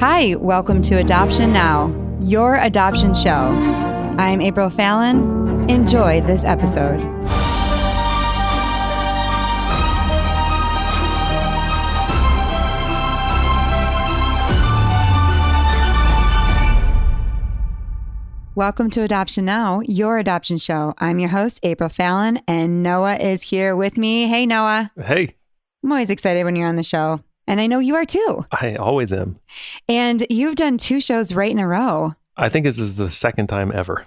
Hi, welcome to Adoption Now, your adoption show. I'm April Fallon. Enjoy this episode. Welcome to Adoption Now, your adoption show. I'm your host, April Fallon, and Noah is here with me. Hey, Noah. Hey. I'm always excited when you're on the show, and I know you are too. I always am. And you've done 2 shows right in a row. I think this is the second time ever.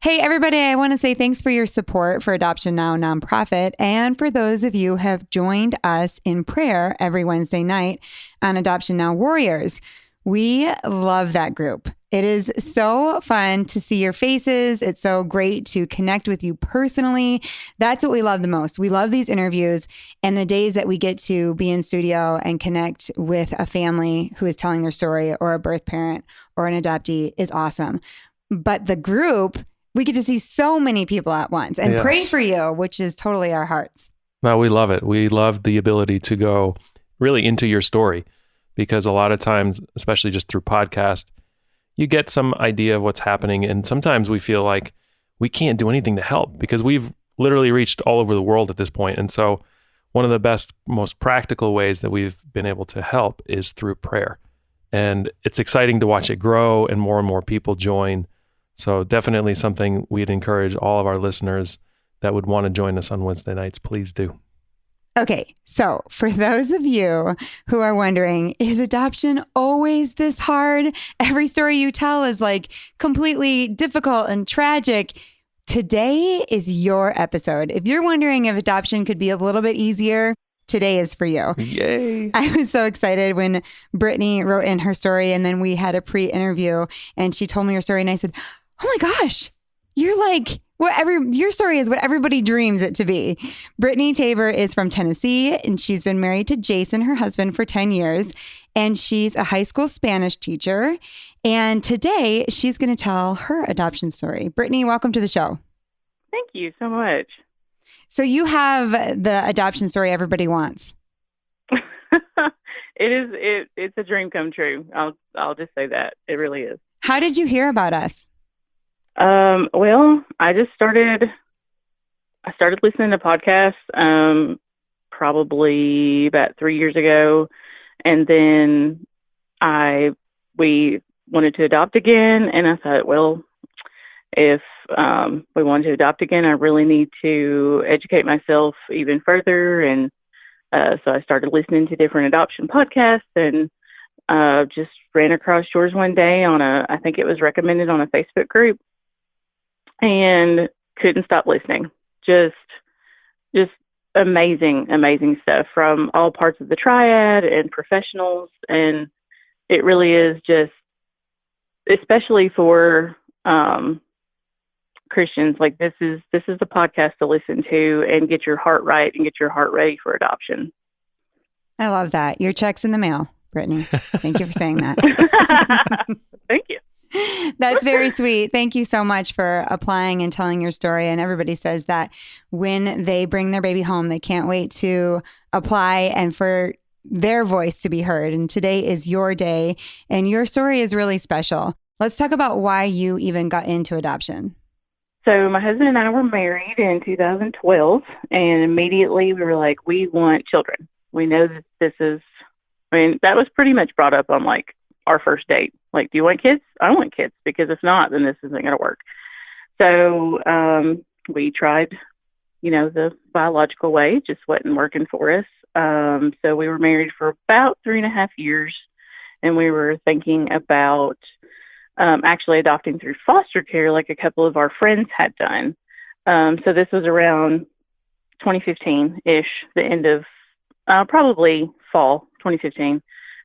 Hey, everybody, I want to say thanks for your support for Adoption Now nonprofit and for those of you who have joined us in prayer every Wednesday night on Adoption Now Warriors. We love that group. It is so fun to see your faces. It's so great to connect with you personally. That's what we love the most. We love these interviews and the days that we get to be in studio and connect with a family who is telling their story or a birth parent or an adoptee is awesome. But the group, we get to see so many people at once and pray for you, which is totally our hearts. No, we love it. We love the ability to go really into your story because a lot of times, especially just through podcast, you get some idea of what's happening. And sometimes we feel like we can't do anything to help because we've literally reached all over the world at this point. And so one of the best, most practical ways that we've been able to help is through prayer. And it's exciting to watch it grow and more people join. So definitely something we'd encourage all of our listeners that would want to join us on Wednesday nights, please do. Okay, so for those of you who are wondering, is adoption always this hard? Every story you tell is like completely difficult and tragic. Today is your episode. If you're wondering if adoption could be a little bit easier, today is for you. Yay. I was so excited when Brittany wrote in her story and then we had a pre-interview and she told me her story and I said, oh my gosh, you're like, your story is what everybody dreams it to be. Brittany Tabor is from Tennessee and she's been married to Jason, her husband, for 10 years. And she's a high school Spanish teacher. And today she's going to tell her adoption story. Brittany, welcome to the show. Thank you so much. So you have the adoption story everybody wants. It's a dream come true. I'll just say that. It really is. How did you hear about us? Well, I started listening to podcasts, probably about 3 years ago. And then we wanted to adopt again. And I thought, well, if, we wanted to adopt again, I really need to educate myself even further. And, so I started listening to different adoption podcasts and, just ran across yours one day I think it was recommended on a Facebook group. And couldn't stop listening. Just amazing stuff from all parts of the triad and professionals. And it really is just, especially for Christians, like this is the podcast to listen to and get your heart right and get your heart ready for adoption. I love that. Your check's in the mail, Brittany. Thank you for saying that. Thank you. That's very sweet. Thank you so much for applying and telling your story. And everybody says that when they bring their baby home, they can't wait to apply and for their voice to be heard. And today is your day and your story is really special. Let's talk about why you even got into adoption. So my husband and I were married in 2012 and immediately we were like, we want children. We know that that was pretty much brought up on like our first date. Like, do you want kids? I want kids because if not, then this isn't going to work. So we tried, the biological way. It just wasn't working for us. So we were married for about 3.5 years and we were thinking about actually adopting through foster care like a couple of our friends had done. So this was around 2015-ish, the end of probably fall 2015.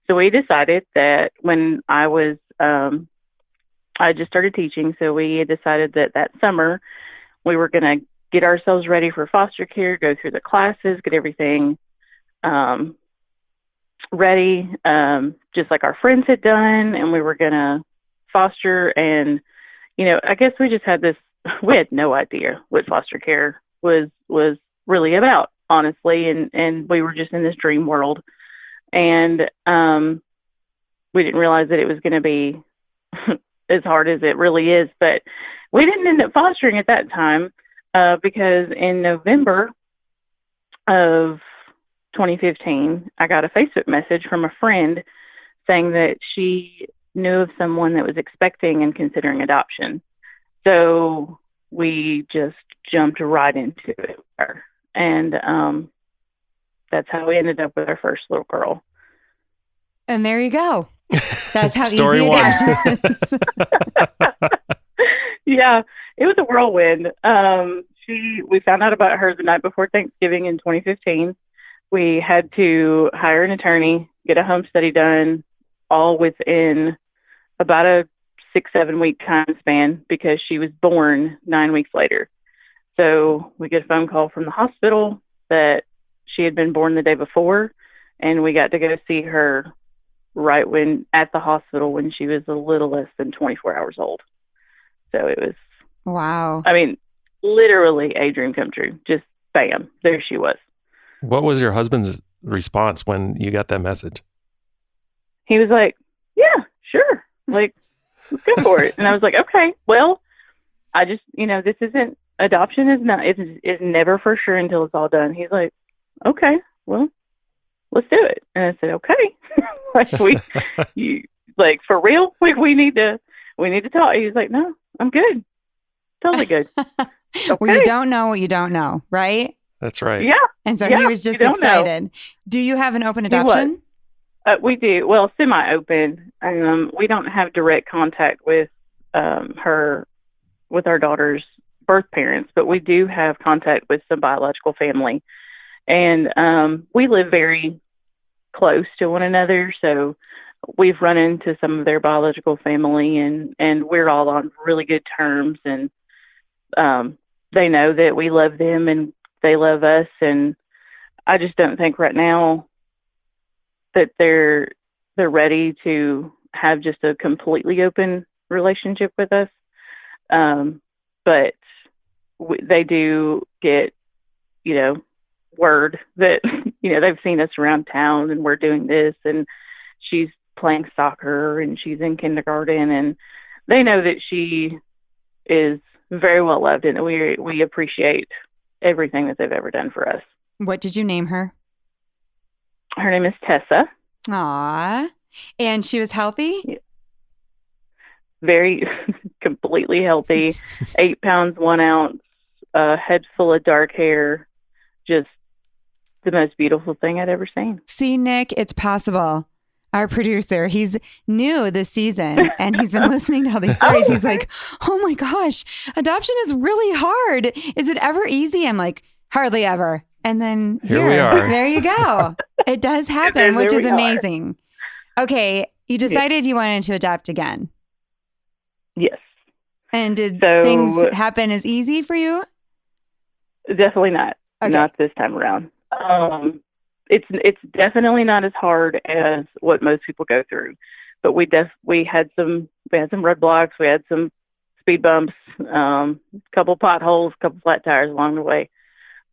So we decided that when I just started teaching, so we decided that summer we were going to get ourselves ready for foster care, go through the classes, get everything ready, just like our friends had done, and we were going to foster. And, I guess we just had we had no idea what foster care was really about, honestly, and we were just in this dream world. And we didn't realize that it was going to be as hard as it really is. But we didn't end up fostering at that time because in November of 2015, I got a Facebook message from a friend saying that she knew of someone that was expecting and considering adoption. So we just jumped right into it. And that's how we ended up with our first little girl. And there you go. That's how Story easy one. adoption is. Yeah, it was a whirlwind. We found out about her the night before Thanksgiving in 2015. We had to hire an attorney, get a home study done, all within about a 6-7 week time span because she was born 9 weeks later. So we get a phone call from the hospital that she had been born the day before, and we got to go see her right when at the hospital when she was a little less than 24 hours old. So it was, wow. I mean, literally a dream come true. Just bam, there she was. What was your husband's response when you got that message? He was like, yeah, sure. Like, let's go for it. And I was like, okay, well, I just, this isn't, adoption is never for sure until it's all done. He's like, okay, well, let's do it. And I said, okay. Like for real? Like we need to talk. He was like, no, I'm good. Totally good. Okay. Well, you don't know what you don't know, right? That's right. Yeah. And so he was just excited. Do you have an open adoption? We do. Well, semi-open. We don't have direct contact with our daughter's birth parents, but we do have contact with some biological family. And we live very close to one another. So we've run into some of their biological family and we're all on really good terms. And they know that we love them and they love us. And I just don't think right now that they're ready to have just a completely open relationship with us. But they do get, word that, they've seen us around town and we're doing this and she's playing soccer and she's in kindergarten and they know that she is very well loved and we appreciate everything that they've ever done for us. What did you name her? Her name is Tessa. Aw. And she was healthy? Yeah. Very completely healthy, 8 pounds, 1 ounce, head full of dark hair, just the most beautiful thing I'd ever seen. See, Nick, it's possible. Our producer, he's new this season and he's been listening to all these stories. He's like, oh my gosh, adoption is really hard. Is it ever easy? I'm like, hardly ever. And then here we are. There you go. It does happen, which is amazing. Okay. You decided you wanted to adopt again. Yes. And did things happen as easy for you? Definitely not. Okay. Not this time around. It's definitely not as hard as what most people go through, but we had some roadblocks, we had some speed bumps, couple potholes, couple flat tires along the way,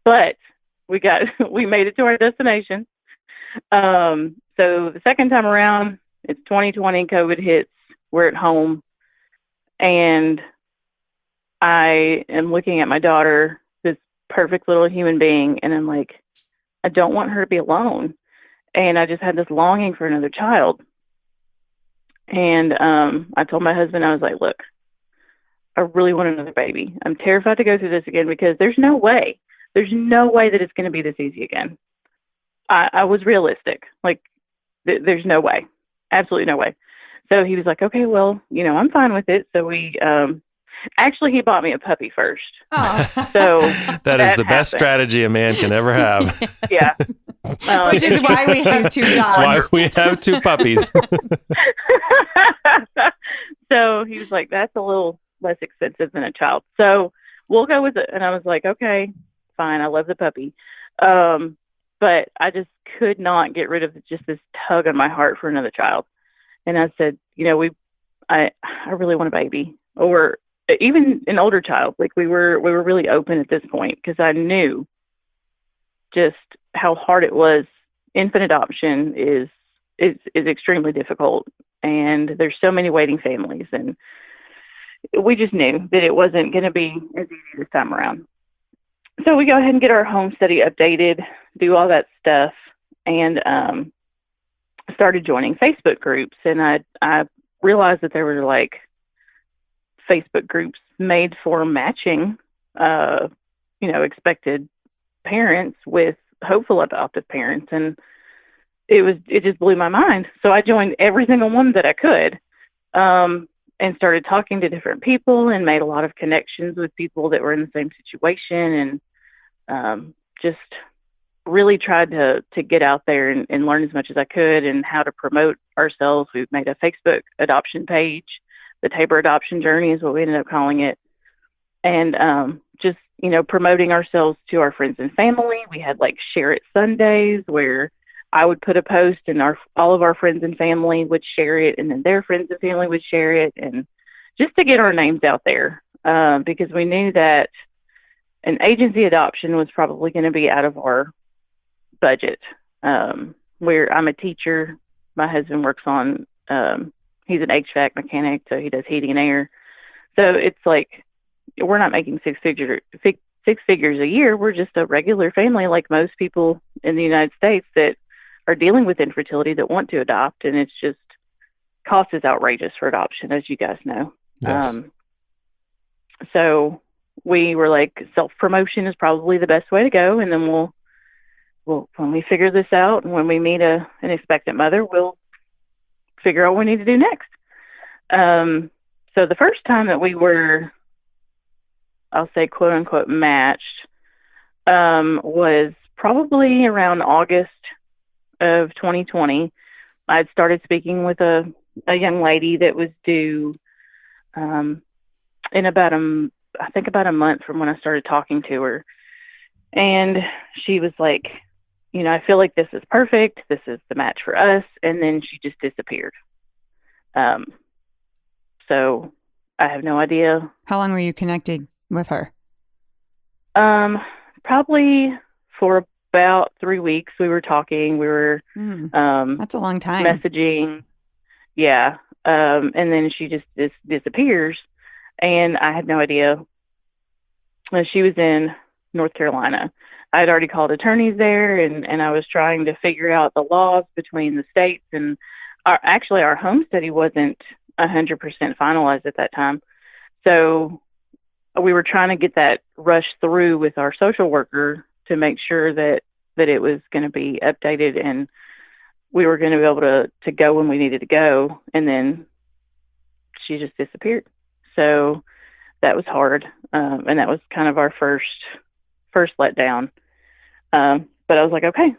but we made it to our destination. So the second time around, it's 2020, COVID hits, we're at home, and I am looking at my daughter, this perfect little human being, and I'm like, I don't want her to be alone. And I just had this longing for another child. And I told my husband, I was like, look, I really want another baby. I'm terrified to go through this again because there's no way that it's going to be this easy again. I was realistic. Like, there's no way. Absolutely no way. So he was like, okay, well, I'm fine with it. So we, actually, he bought me a puppy first. Oh. So that is the best strategy a man can ever have. Yeah. Which is why we have 2 dogs. That's why we have 2 puppies. So he was like, that's a little less expensive than a child. So we'll go with it. And I was like, okay, fine. I love the puppy. But I just could not get rid of just this tug on my heart for another child. And I said, I really want a baby, or even an older child. Like we were really open at this point because I knew just how hard it was. Infant adoption is extremely difficult. and there's so many waiting families, and we just knew that it wasn't going to be as easy this time around. So we go ahead and get our home study updated, do all that stuff, and started joining Facebook groups. And I realized that there were like Facebook groups made for matching, expected parents with hopeful adoptive parents. And it just blew my mind. So I joined every single one that I could, and started talking to different people and made a lot of connections with people that were in the same situation, and just really tried to get out there and learn as much as I could and how to promote ourselves. We've made a Facebook adoption page. The Tabor adoption journey is what we ended up calling it. And just, promoting ourselves to our friends and family. We had like Share It Sundays where I would put a post and all of our friends and family would share it, and then their friends and family would share it, and just to get our names out there, because we knew that an agency adoption was probably going to be out of our budget. Where I'm a teacher, my husband works on, he's an HVAC mechanic, so he does heating and air. So it's like, we're not making six figures a year. We're just a regular family like most people in the United States that are dealing with infertility that want to adopt. And it's just, cost is outrageous for adoption, as you guys know. Yes. So we were like, self-promotion is probably the best way to go. And then we'll when we figure this out and when we meet an expectant mother, we'll figure out what we need to do next. So the first time that we were, I'll say, quote unquote, matched, was probably around August of 2020. I'd started speaking with a young lady that was due in about a month from when I started talking to her. And she was like, I feel like this is perfect. This is the match for us. And then she just disappeared. So I have no idea. How long were you connected with her? Probably for about 3 weeks. We were talking. We were that's a long time. Messaging. Yeah. And then she just disappears. And I had no idea. She was in North Carolina. I had already called attorneys there, and I was trying to figure out the laws between the states. And our home study wasn't 100% finalized at that time. So we were trying to get that rushed through with our social worker to make sure that it was going to be updated and we were going to be able to go when we needed to go. And then she just disappeared. So that was hard. And that was kind of our first letdown. But I was like, okay,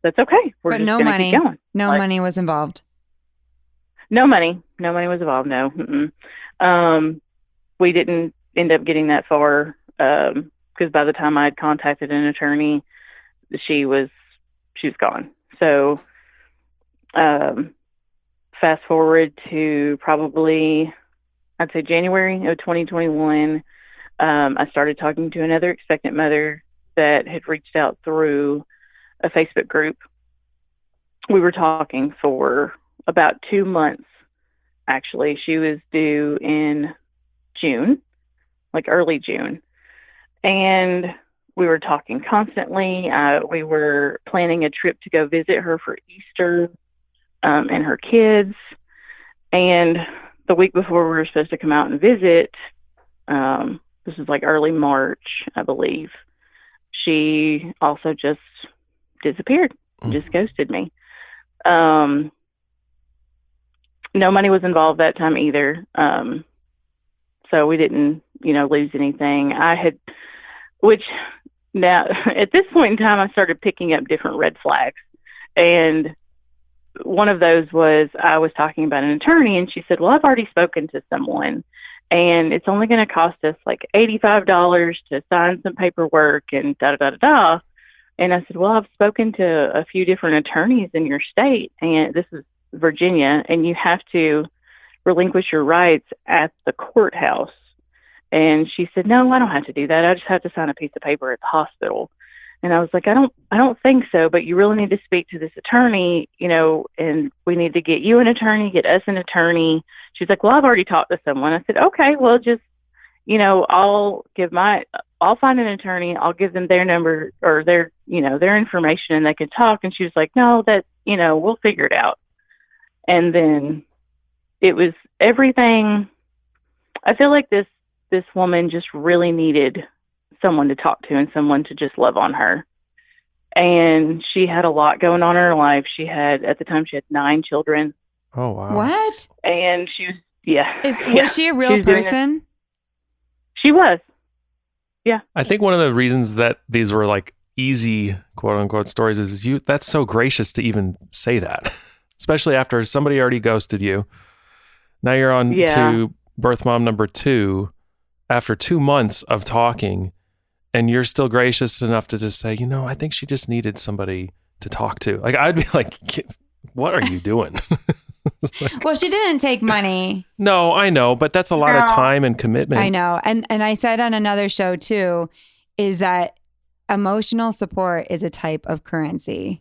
that's okay. We're just going to keep going. No money was involved. No money was involved. No. We didn't end up getting that far. Because by the time I had contacted an attorney, she was gone. So, fast forward to probably, I'd say January of 2021, I started talking to another expectant mother that had reached out through a Facebook group. We were talking for about 2 months, actually. She was due in June, like early June. And we were talking constantly. We were planning a trip to go visit her for Easter and her kids. And the week before we were supposed to come out and visit, this is like early March, I believe, she also just disappeared, just ghosted me. No money was involved that time either. So we didn't, lose anything. Which now at this point in time, I started picking up different red flags. And one of those was I was talking about an attorney and she said, well, I've already spoken to someone and it's only going to cost us like $85 to sign some paperwork and da-da-da-da-da. And I said, well, I've spoken to a few different attorneys in your state, and this is Virginia, and you have to relinquish your rights at the courthouse. And she said, no, I don't have to do that. I just have to sign a piece of paper at the hospital. And I was like, I don't think so, but you really need to speak to this attorney, and we need to get you an attorney, get us an attorney. She's like, well, I've already talked to someone. I said, okay, well, just, I'll find an attorney. I'll give them their number or their information, and they can talk. And she was like, no, we'll figure it out. And then it was everything. I feel like this woman just really needed someone to talk to and someone to just love on her. And she had a lot going on in her life. At the time, she had 9 children. Oh, wow. What? And she was, yeah. Was she a real person? She was. Yeah. I think one of the reasons that these were like easy, quote unquote, stories is that's so gracious to even say that, especially after somebody already ghosted you. Now you're on to birth mom number 2 after 2 months of talking. And you're still gracious enough to just say, I think she just needed somebody to talk to. Like, I'd be like, what are you doing? Well, she didn't take money. No, I know, but that's a lot of time and commitment. I know. And I said on another show too, is that emotional support is a type of currency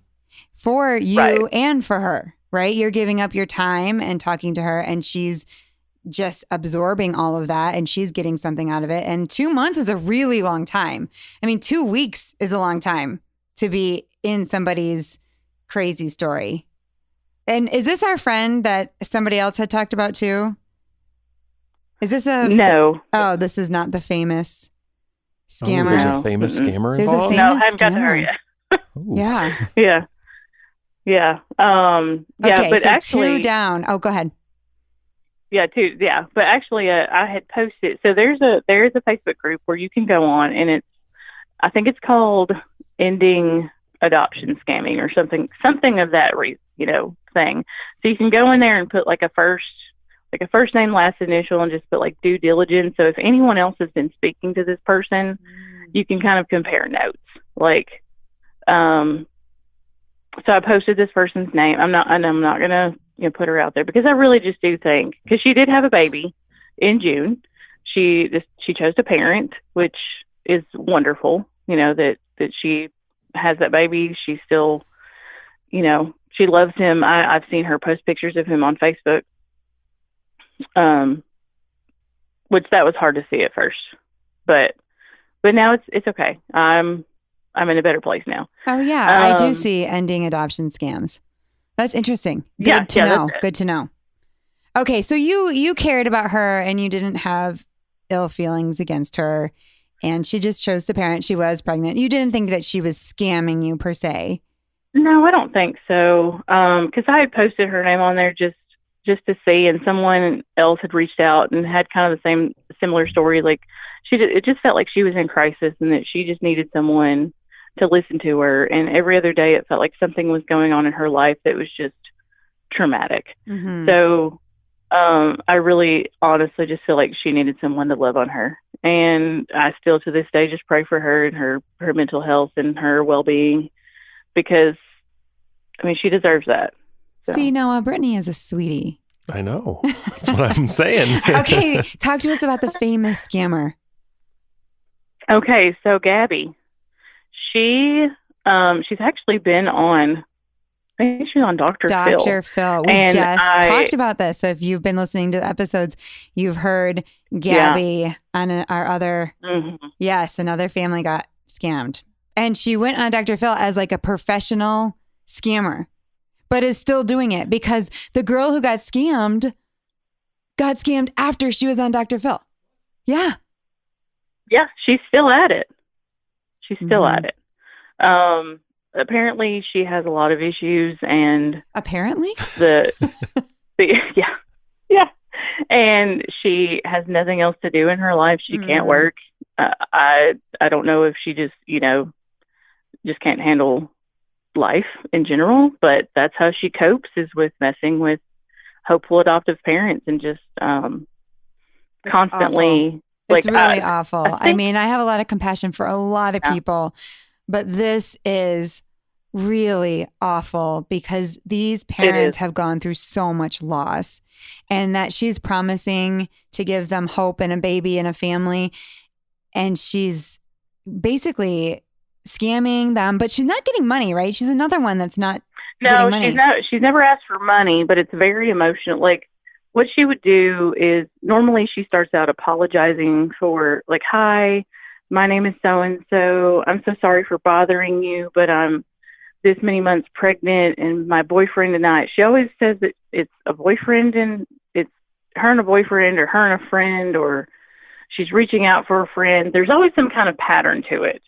for you and for her, right? You're giving up your time and talking to her, and she's just absorbing all of that, and she's getting something out of it. And 2 months is a really long time. I mean, 2 weeks is a long time to be in somebody's crazy story. And is this our friend that somebody else had talked about too? Is this No. Oh, this is not the famous scammer. There's a famous scammer There's involved? a famous No, I haven't got to her scammer. yet. Yeah. Yeah. Yeah. Okay, but so actually 2 down. Oh, go ahead. Yeah, 2. Yeah. But actually, I had posted, so there is a Facebook group where you can go on, and I think it's called Ending Adoption Scamming or something of that thing. So you can go in there and put like a first name, last initial, and just put like due diligence. So if anyone else has been speaking to this person, you can kind of compare notes. Like, so I posted this person's name. I'm not gonna put her out there because I really just do think, because she did have a baby in June. She chose to parent, which is wonderful. That she has that baby. She still, she loves him. I've seen her post pictures of him on Facebook, which that was hard to see at first, but now it's okay. I'm in a better place now. Oh yeah, I do see ending adoption scams. That's interesting. Good to know. Good to know. Okay, so you cared about her and you didn't have ill feelings against her, and she just chose to parent. She was pregnant. You didn't think that she was scamming you per se. No, I don't think so. Because I had posted her name on there just to see, and someone else had reached out and had kind of the similar story. Like it just felt like she was in crisis and that she just needed someone to listen to her. And every other day it felt like something was going on in her life that was just traumatic. Mm-hmm. So I really honestly just feel like she needed someone to love on her. And I still to this day just pray for her and her mental health and her well-being, because she deserves that. So. See, Noah, Brittany is a sweetie. I know. That's what I'm saying. Okay, talk to us about the famous scammer. Okay, so Gabby, she's actually been on, I think she's on Dr. Phil. Dr. Phil. We just talked about this. So if you've been listening to the episodes, you've heard Gabby on our other, another family got scammed. And she went on Dr. Phil as like a professional scammer, but is still doing it because the girl who got scammed after she was on Dr. Phil. Yeah. Yeah, she's still at it. At it. Apparently she has a lot of issues, and apparently yeah. And she has nothing else to do in her life. She can't work. I don't know if she just, just can't handle life in general, but that's how she copes, is with messing with hopeful adoptive parents and just constantly awful. It's really awful. I have a lot of compassion for a lot of people, but this is really awful because these parents have gone through so much loss, and that she's promising to give them hope and a baby and a family, and she's basically scamming them, but she's not getting money, right? She's another one that's not No, getting money. she's never asked for money, but it's very emotional. Like what she would do is normally she starts out apologizing for like, "Hi, my name is so and so. I'm so sorry for bothering you, but I'm this many months pregnant and my boyfriend and I." She always says that it's a boyfriend and it's her and a boyfriend or her and a friend, or she's reaching out for a friend. There's always some kind of pattern to it.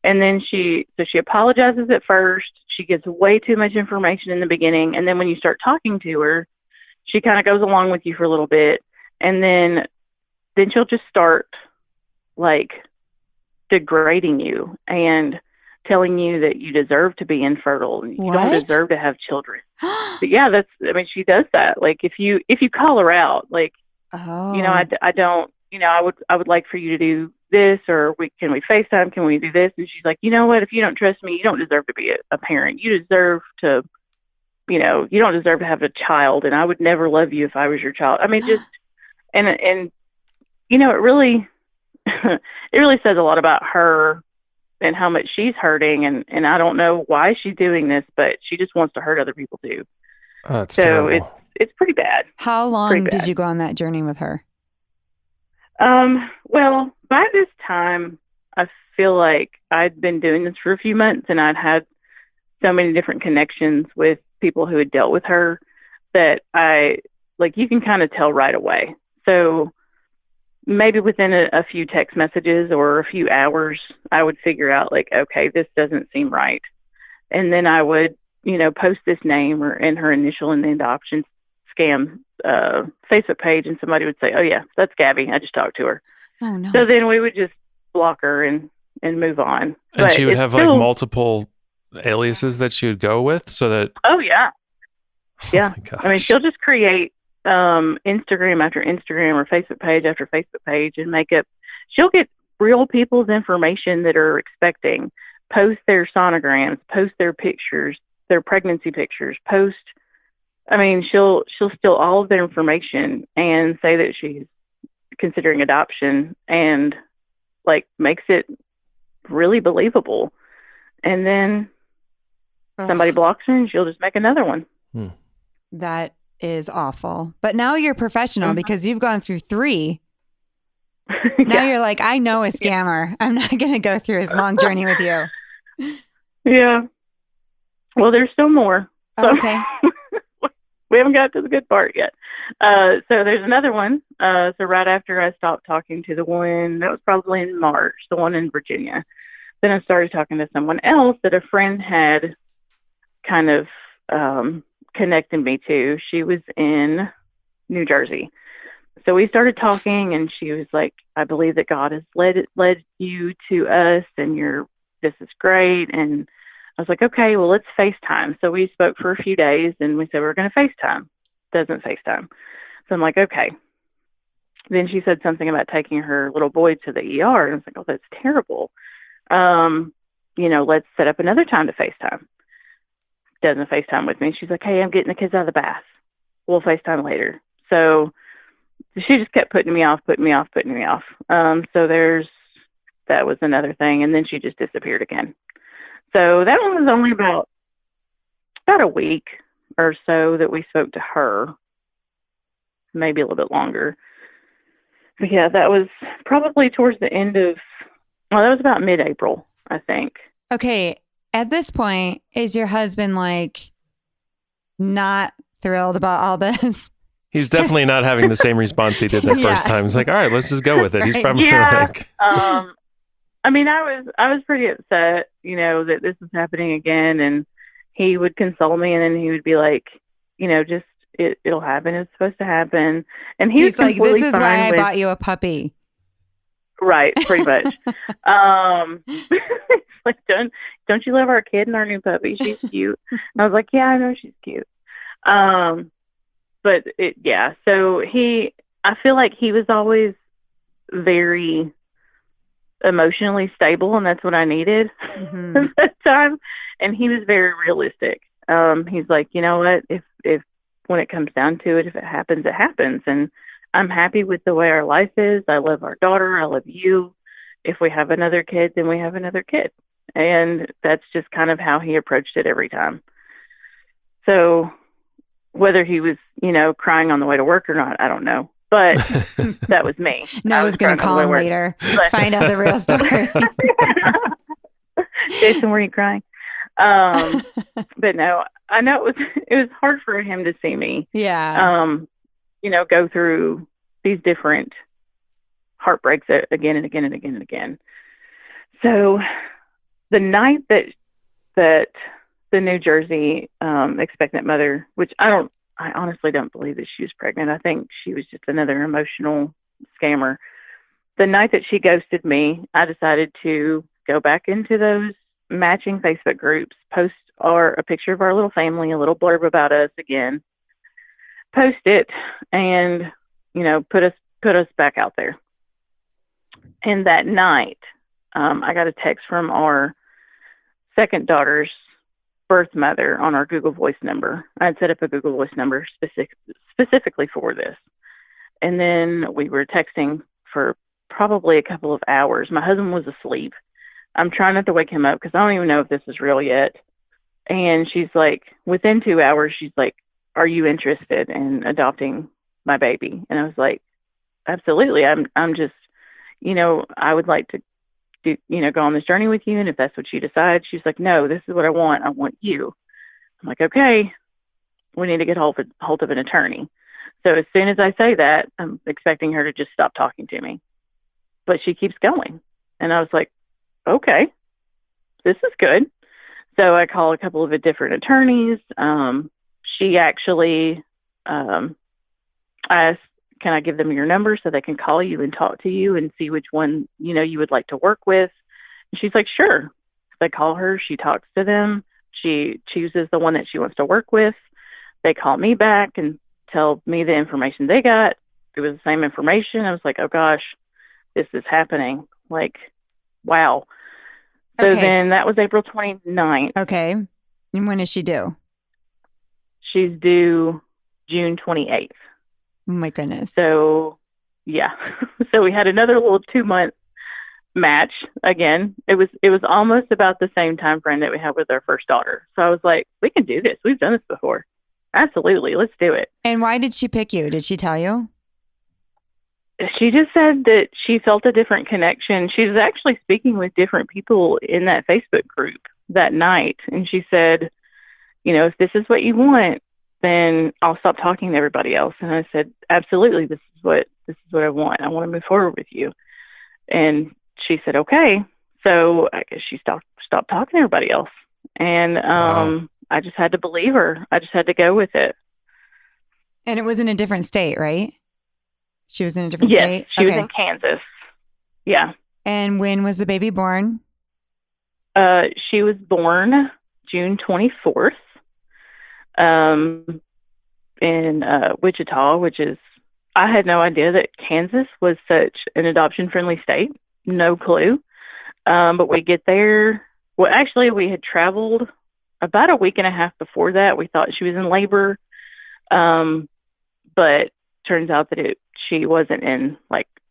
And then she apologizes at first. She gives way too much information in the beginning. And then when you start talking to her, she kind of goes along with you for a little bit. And then she'll just start like degrading you and telling you that you deserve to be infertile and you don't deserve to have children. But yeah, she does that. Like if you call her out, like, I don't, I would like for you to do this, or can we FaceTime? Can we do this? And she's like, you know what? If you don't trust me, you don't deserve to be a parent. You deserve to, you don't deserve to have a child. And I would never love you if I was your child. I mean, just, and it really, it really says a lot about her and how much she's hurting. And I don't know why she's doing this, but she just wants to hurt other people too. Oh, that's terrible. It's pretty bad. How long did you go on that journey with her? Well, by this time, I feel like I'd been doing this for a few months and I'd had so many different connections with people who had dealt with her that you can kind of tell right away. So maybe within a few text messages or a few hours, I would figure out like, okay, this doesn't seem right. And then I would, post this name or in her initial in the adoption scam Facebook page, and somebody would say, "Oh yeah, that's Gabby. I just talked to her." Oh no. So then we would just block her and move on. And but she would have like multiple aliases that she would go with, so that. Oh yeah, yeah. Oh, I mean, she'll just create Instagram after Instagram or Facebook page after Facebook page and make up. She'll get real people's information that are expecting, post their sonograms, post their pictures, their pregnancy pictures, post. I mean, she'll steal all of their information and say that she's considering adoption and like makes it really believable. And then somebody blocks her and she'll just make another one. That is awful. But now you're professional because you've gone through 3. Now you're like, I know a scammer. I'm not going to go through his long journey with you. Yeah. Well, there's still more. So. Okay. We haven't got to the good part yet. So there's another one. So right after I stopped talking to the one, that was probably in March, the one in Virginia. Then I started talking to someone else that a friend had kind of connected me to. She was in New Jersey. So we started talking and she was like, "I believe that God has led you to us and this is great." And I was like, "Okay, well, let's FaceTime." So we spoke for a few days and we said, we're going to FaceTime. Doesn't FaceTime. So I'm like, okay. Then she said something about taking her little boy to the ER. And I was like, "Oh, that's terrible. Let's set up another time to FaceTime." Doesn't FaceTime with me. She's like, "Hey, I'm getting the kids out of the bath. We'll FaceTime later." So she just kept putting me off. So that was another thing. And then she just disappeared again. So that one was only about a week or so that we spoke to her, maybe a little bit longer. But yeah, that was probably towards the end of, that was about mid-April, I think. Okay. At this point, is your husband like not thrilled about all this? He's definitely not having the same response he did the first time. He's like, "All right, let's just go with it." He's probably like... I mean, I was pretty upset, that this was happening again, and he would console me, and then he would be like, just it'll happen. It's supposed to happen. And he's like, "This is why I bought you a puppy." Right, pretty much. Like, don't you love our kid and our new puppy? She's cute. And I was like, "Yeah, I know she's cute." But so I feel like he was always very emotionally stable, and that's what I needed at that time. And he was very realistic. He's like, "You know what? If when it comes down to it, if it happens, it happens. And I'm happy with the way our life is. I love our daughter. I love you. If we have another kid, then we have another kid." And that's just kind of how he approached it every time. So whether he was, crying on the way to work or not, I don't know. But that was me. Noah's going to call him later, find out the real story. Jason, were you crying? But no, I know it was hard for him to see me. Yeah. Go through these different heartbreaks again and again and again and again. So the night that the New Jersey expectant mother, which I honestly don't believe that she was pregnant. I think she was just another emotional scammer. The night that she ghosted me, I decided to go back into those matching Facebook groups, post a picture of our little family, a little blurb about us again, post it, and put us back out there. And that night, I got a text from our second daughter's birth mother on our Google Voice number. I had set up a Google Voice number specifically for this. And then we were texting for probably a couple of hours. My husband was asleep. I'm trying not to wake him up because I don't even know if this is real yet. And she's like, within 2 hours, she's like, "Are you interested in adopting my baby?" And I was like, "Absolutely. I'm just, I would like to do, go on this journey with you. And if that's what you decide." She's like, "No, this is what I want. I want you." I'm like, "Okay, we need to get hold of an attorney." So as soon as I say that, I'm expecting her to just stop talking to me, but she keeps going. And I was like, "Okay, this is good." So I call a couple of different attorneys. She actually asked, "Can I give them your number so they can call you and talk to you and see which one, you would like to work with?" And she's like, "Sure." They call her. She talks to them. She chooses the one that she wants to work with. They call me back and tell me the information they got. It was the same information. I was like, "Oh gosh, this is happening." Like, wow. So then that was April 29th. Okay. And when is she due? She's due June 28th. Oh my goodness. So, yeah. So we had another little 2-month match again. It was almost about the same time frame that we had with our first daughter. So I was like, "We can do this. We've done this before. Absolutely. Let's do it." And why did she pick you? Did she tell you? She just said that she felt a different connection. She was actually speaking with different people in that Facebook group that night. And she said, "If this is what you want, then I'll stop talking to everybody else." And I said, "Absolutely. This is what I want. I want to move forward with you." And she said, "Okay." So I guess she stopped talking to everybody else. And Wow. I just had to believe her. I just had to go with it. And it was in a different state, right? She was in a different Yes, state? she was in Kansas. Yeah. And when was the baby born? She was born June 24th in Wichita, which is, I had no idea that Kansas was such an adoption-friendly state. No clue. But we get there. Well, actually, we had traveled about a week and a half before that. We thought she was in labor. But turns out that she wasn't in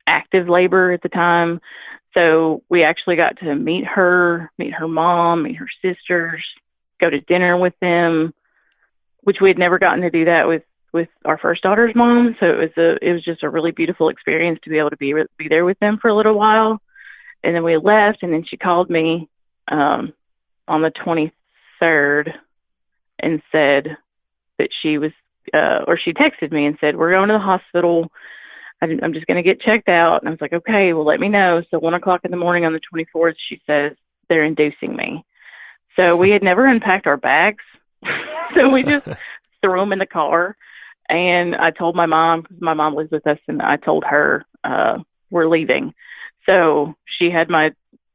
active labor at the time. So we actually got to meet her mom, meet her sisters, go to dinner with them, which we had never gotten to do that with our first daughter's mom. So it was just a really beautiful experience to be able to be there with them for a little while. And then we left, and then she called me on the 23rd and said that she was, or she texted me and said, "We're going to the hospital. I'm just going to get checked out." And I was like, "Okay, well, let me know." So 1:00 in the morning on the 24th, she says, "They're inducing me." So we had never unpacked our bags. So we just threw them in the car. And I told my mom, because my mom lives with us, and I told her, we're leaving. So she had my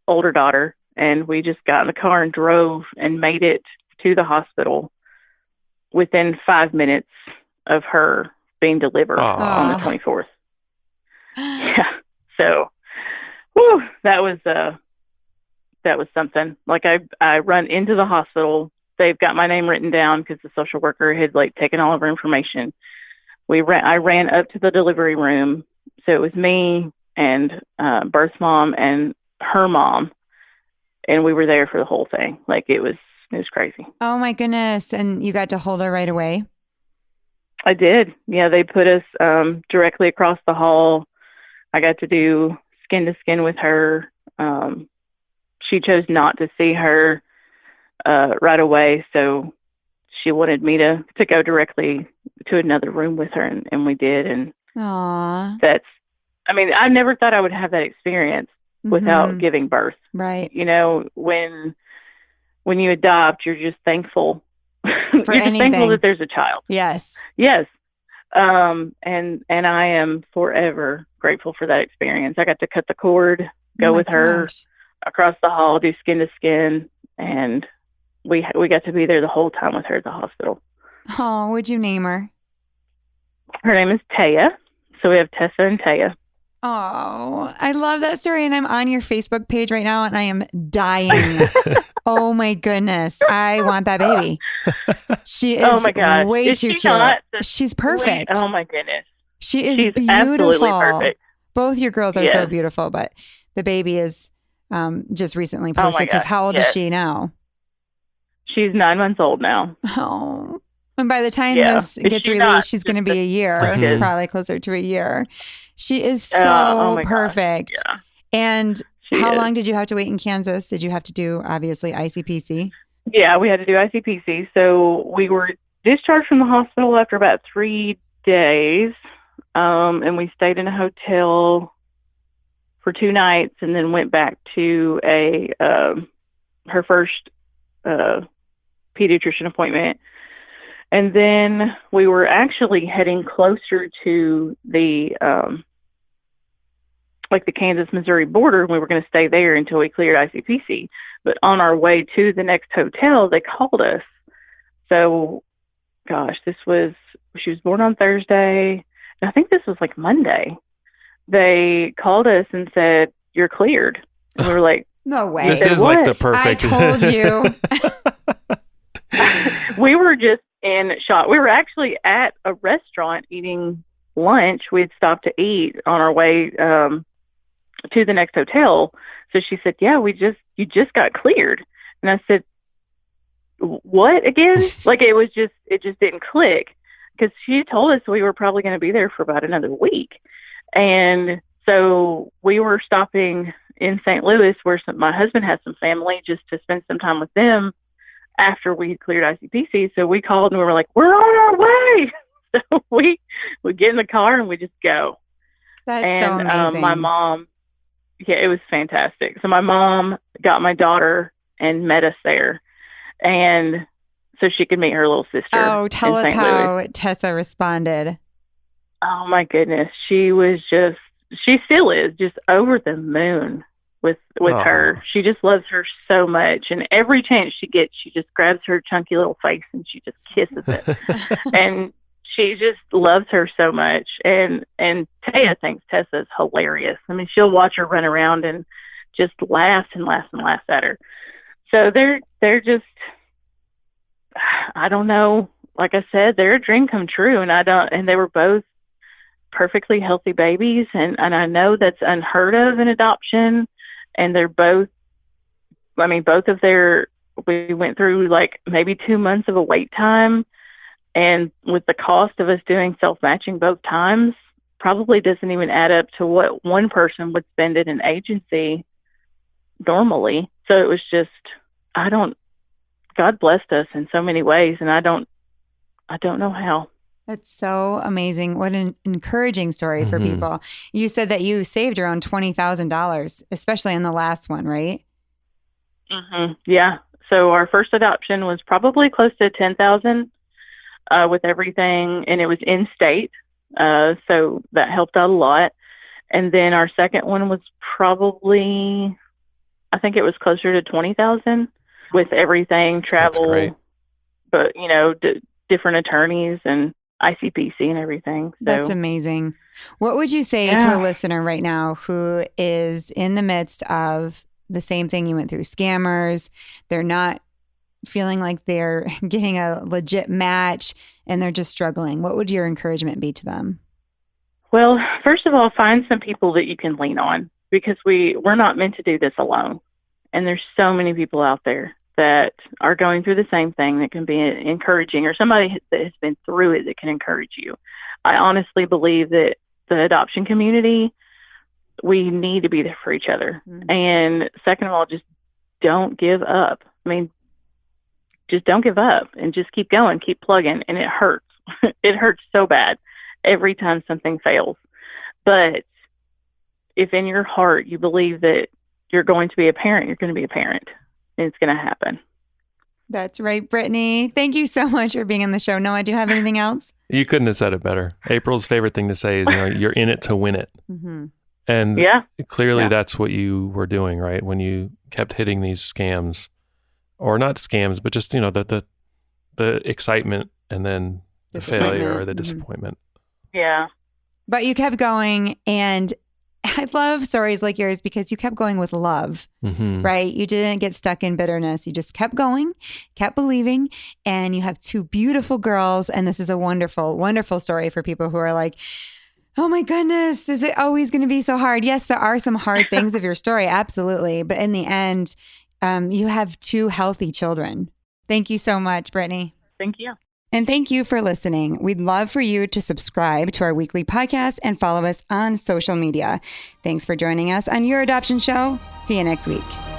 older daughter, and we just got in the car and drove and made it to the hospital within 5 minutes of her being delivered on the 24th. Yeah. So, that was something. I run into the hospital. They've got my name written down because the social worker had taken all of her information. I ran up to the delivery room. So it was me and birth mom and her mom. and we were there for the whole thing. Like it was crazy. Oh my goodness. And you got to hold her right away? I did. Yeah, they put us directly across the hall. I got to do skin to skin with her. She chose not to see her right away, so she wanted me to go directly to another room with her, and we did. And Aww. I never thought I would have that experience without giving birth. Right. You know, when you adopt, you're just thankful. For you're just thankful anything. that there's a child. Yes. Yes. And I am forever grateful for that experience. I got to cut the cord, go with her across the hall, do skin to skin, and we got to be there the whole time with her at the hospital. Oh, what'd you name her? Her name is Taya. So we have Tessa and Taya. Oh, I love that story. And I'm on your Facebook page right now and I am dying. Oh my goodness. I want that baby. She is oh my God. way is too she cute. Not She's perfect. Oh my goodness. She's She's absolutely beautiful. perfect. Both your girls are so beautiful, but the baby is just recently posted because how old is she now? She's 9 months old now. Oh. And by the time this gets released, she's going to be a year, probably closer to a year. She is so perfect. Yeah. And how long did you have to wait in Kansas? Did you have to do, obviously, ICPC? Yeah, we had to do ICPC. So we were discharged from the hospital after about 3 days. And we stayed in a hotel for 2 nights and then went back to her first pediatrician appointment. And then we were actually heading closer to the the Kansas-Missouri border, and we were going to stay there until we cleared ICPC. But on our way to the next hotel, they called us. So, gosh, she was born on Thursday, and I think this was like Monday. They called us and said, "You're cleared." And we were like, "No way." This is like the perfect. I told you. We were just in shock. We were actually at a restaurant eating lunch. We had stopped to eat on our way to the next hotel. So she said, "Yeah, you just got cleared." And I said, "What again?" Like it just didn't click because she told us we were probably going to be there for about another week. And so we were stopping in St. Louis where my husband has some family just to spend some time with them after we had cleared ICPC. So we called and we were like, "We're on our way." So we get in the car and we just go. That's so amazing. My mom, it was fantastic. So my mom got my daughter and met us there. And so she could meet her little sister. Oh, tell us how Tessa responded. Oh my goodness. She still is just over the moon with her. She just loves her so much. And every chance she gets, she just grabs her chunky little face and she just kisses it. And she just loves her so much. And Taya thinks Tessa's hilarious. I mean, she'll watch her run around and just laugh and laugh and laugh at her. So they're just, I don't know. Like I said, they're a dream come true. And they were both perfectly healthy babies. And I know that's unheard of in adoption. And they're both, we went through like maybe 2 months of a wait time. And with the cost of us doing self-matching both times, probably doesn't even add up to what one person would spend at an agency normally. So it was just, God blessed us in so many ways. And I don't know how. That's so amazing. What an encouraging story for people. You said that you saved around $20,000, especially in the last one, right? Mm-hmm. Yeah. So our first adoption was probably close to $10,000 with everything, and it was in state. So that helped out a lot. And then our second one was probably, I think it was closer to $20,000 with everything, travel, but different attorneys and ICPC and everything. So, that's amazing. What would you say to a listener right now who is in the midst of the same thing you went through, scammers? They're not feeling like they're getting a legit match and they're just struggling. What would your encouragement be to them? Well, first of all, find some people that you can lean on because we're not meant to do this alone. And there's so many people out there that are going through the same thing that can be encouraging, or somebody that has been through it that can encourage you. I honestly believe that the adoption community, we need to be there for each other. Mm-hmm. And second of all, just don't give up. I mean, just don't give up and just keep going, keep plugging. And it hurts. It hurts so bad every time something fails. But if in your heart you believe that you're going to be a parent, you're going to be a parent. And it's going to happen. That's right, Brittany. Thank you so much for being on the show. Noah, do you have anything else? You couldn't have said it better. April's favorite thing to say is, you're in it to win it. Mm-hmm. And clearly that's what you were doing, right? When you kept hitting these scams, or not scams, but just, the excitement and then the failure or the disappointment. Yeah. But you kept going, and I love stories like yours because you kept going with love, right? You didn't get stuck in bitterness. You just kept going, kept believing, and you have 2 beautiful girls. And this is a wonderful, wonderful story for people who are like, oh my goodness, is it always going to be so hard? Yes, there are some hard things of your story, absolutely. But in the end, you have 2 healthy children. Thank you so much, Brittany. Thank you. And thank you for listening. We'd love for you to subscribe to our weekly podcast and follow us on social media. Thanks for joining us on Your Adoption Show. See you next week.